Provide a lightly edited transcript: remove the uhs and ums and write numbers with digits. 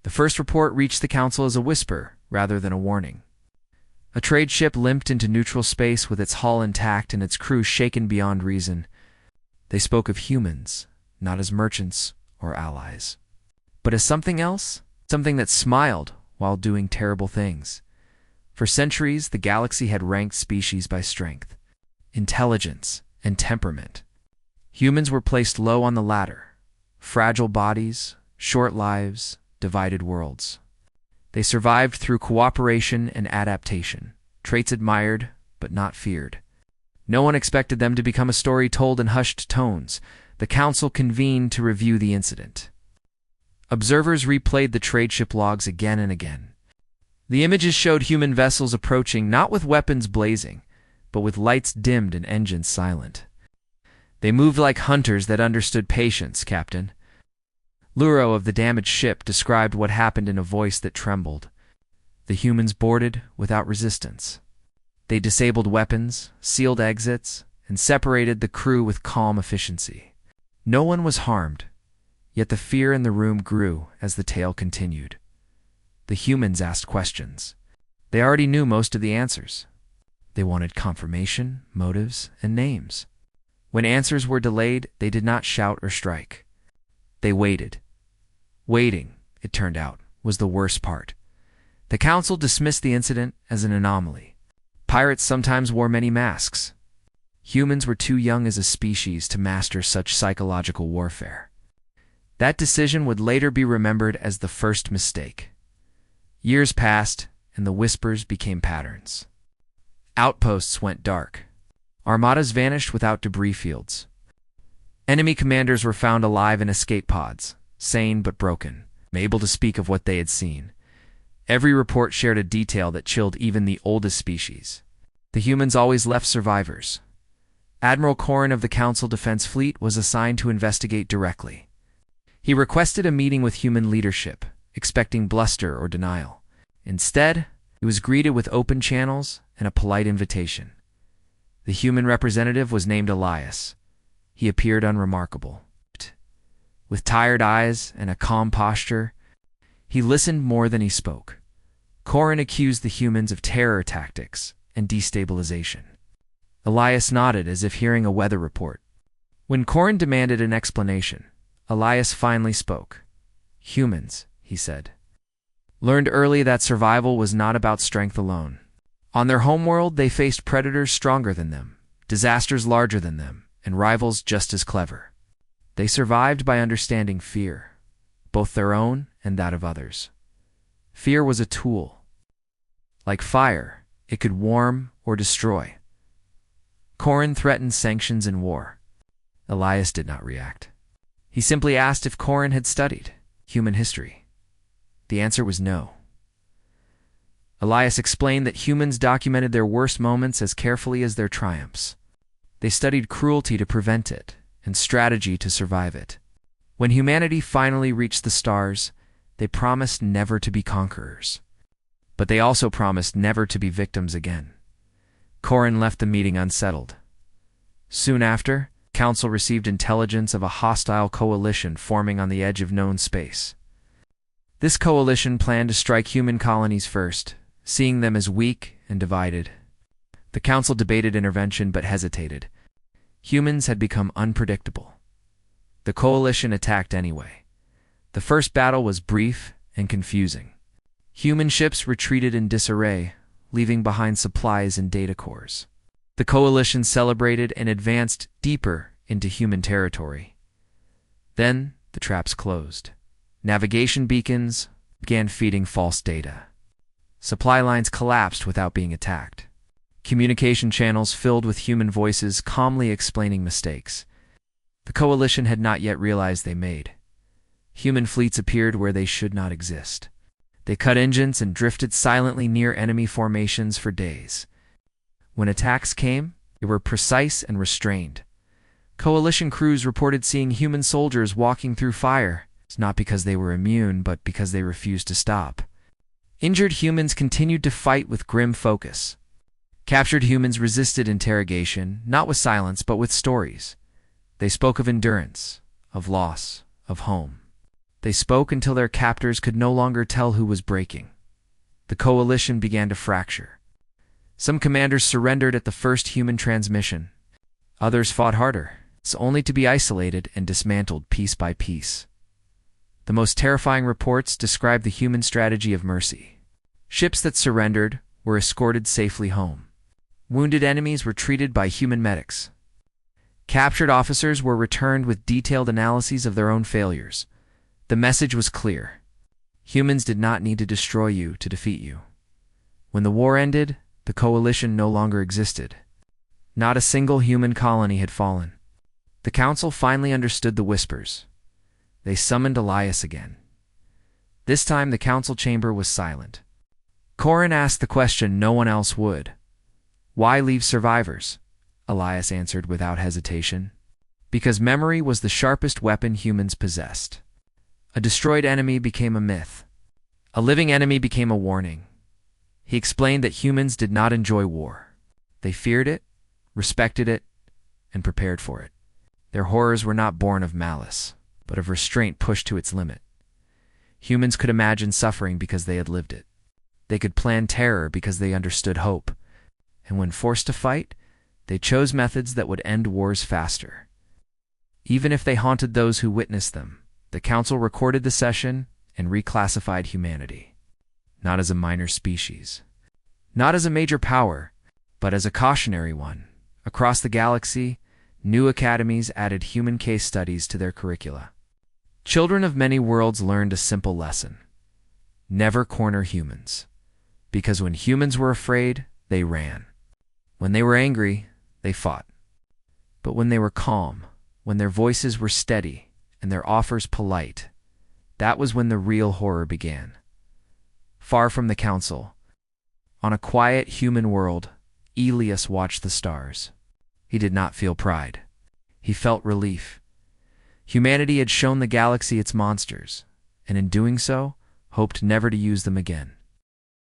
The first report reached the Council as a whisper rather than a warning. A trade ship limped into neutral space with its hull intact and its crew shaken beyond reason. They spoke of humans, not as merchants or allies, but as something else, something that smiled while doing terrible things. For centuries, the galaxy had ranked species by strength, intelligence, and temperament. Humans were placed low on the ladder. Fragile bodies, short lives, divided worlds. They survived through cooperation and adaptation, traits admired but not feared. No one expected them to become a story told in hushed tones. The Council convened to review the incident. Observers replayed the trade ship logs again and again. The images showed human vessels approaching not with weapons blazing, but with lights dimmed and engines silent. They moved like hunters that understood patience, Captain. Luro of the damaged ship described what happened in a voice that trembled. The humans boarded without resistance. They disabled weapons, sealed exits, and separated the crew with calm efficiency. No one was harmed, yet the fear in the room grew as the tale continued. The humans asked questions. They already knew most of the answers. They wanted confirmation, motives, and names. When answers were delayed, they did not shout or strike. They waited. Waiting, it turned out, was the worst part. The Council dismissed the incident as an anomaly. Pirates sometimes wore many masks. Humans were too young as a species to master such psychological warfare. That decision would later be remembered as the first mistake. Years passed, and the whispers became patterns. Outposts went dark. Armadas vanished without debris fields. Enemy commanders were found alive in escape pods, sane but broken, able to speak of what they had seen. Every report shared a detail that chilled even the oldest species. The humans always left survivors. Admiral Corrin of the Council Defense Fleet was assigned to investigate directly. He requested a meeting with human leadership, expecting bluster or denial. Instead, he was greeted with open channels and a polite invitation. The human representative was named Elias. He appeared unremarkable. With tired eyes and a calm posture, he listened more than he spoke. Corrin accused the humans of terror tactics and destabilization. Elias nodded as if hearing a weather report. When Corrin demanded an explanation, Elias finally spoke. Humans, he said, learned early that survival was not about strength alone. On their homeworld, they faced predators stronger than them, disasters larger than them, and rivals just as clever. They survived by understanding fear, both their own and that of others. Fear was a tool. Like fire, it could warm or destroy. Corrin threatened sanctions and war. Elias did not react. He simply asked if Corrin had studied human history. The answer was no. Elias explained that humans documented their worst moments as carefully as their triumphs. They studied cruelty to prevent it and strategy to survive it. When humanity finally reached the stars, they promised never to be conquerors. But they also promised never to be victims again. Corrin left the meeting unsettled. Soon after, Council received intelligence of a hostile coalition forming on the edge of known space. This coalition planned to strike human colonies first, seeing them as weak and divided. The Council debated intervention but hesitated. Humans had become unpredictable. The coalition attacked anyway. The first battle was brief and confusing. Human ships retreated in disarray, leaving behind supplies and data cores. The coalition celebrated and advanced deeper into human territory. Then the traps closed. Navigation beacons began feeding false data. Supply lines collapsed without being attacked. Communication channels filled with human voices calmly explaining mistakes. The coalition had not yet realized they made. Human fleets appeared where they should not exist. They cut engines and drifted silently near enemy formations for days. When attacks came, they were precise and restrained. Coalition crews reported seeing human soldiers walking through fire, not because they were immune, but because they refused to stop. Injured humans continued to fight with grim focus. Captured humans resisted interrogation, not with silence, but with stories. They spoke of endurance, of loss, of home. They spoke until their captors could no longer tell who was breaking. The coalition began to fracture. Some commanders surrendered at the first human transmission. Others fought harder, only to be isolated and dismantled piece by piece. The most terrifying reports describe the human strategy of mercy. Ships that surrendered were escorted safely home. Wounded enemies were treated by human medics. Captured officers were returned with detailed analyses of their own failures. The message was clear. Humans did not need to destroy you to defeat you. When the war ended, the coalition no longer existed. Not a single human colony had fallen. The council finally understood the whispers. They summoned Elias again. This time the council chamber was silent. Corin asked the question no one else would. Why leave survivors? Elias answered without hesitation. Because memory was the sharpest weapon humans possessed. A destroyed enemy became a myth. A living enemy became a warning. He explained that humans did not enjoy war. They feared it, respected it, and prepared for it. Their horrors were not born of malice, but of restraint pushed to its limit. Humans could imagine suffering because they had lived it. They could plan terror because they understood hope. And when forced to fight, they chose methods that would end wars faster. Even if they haunted those who witnessed them, the council recorded the session and reclassified humanity. Not as a minor species. Not as a major power, but as a cautionary one. Across the galaxy, new academies added human case studies to their curricula. Children of many worlds learned a simple lesson. Never corner humans. Because when humans were afraid, they ran. When they were angry, they fought. But when they were calm, when their voices were steady and their offers polite, that was when the real horror began. Far from the council, on a quiet human world, Elias watched the stars. He did not feel pride. He felt relief. Humanity had shown the galaxy its monsters, and in doing so, hoped never to use them again.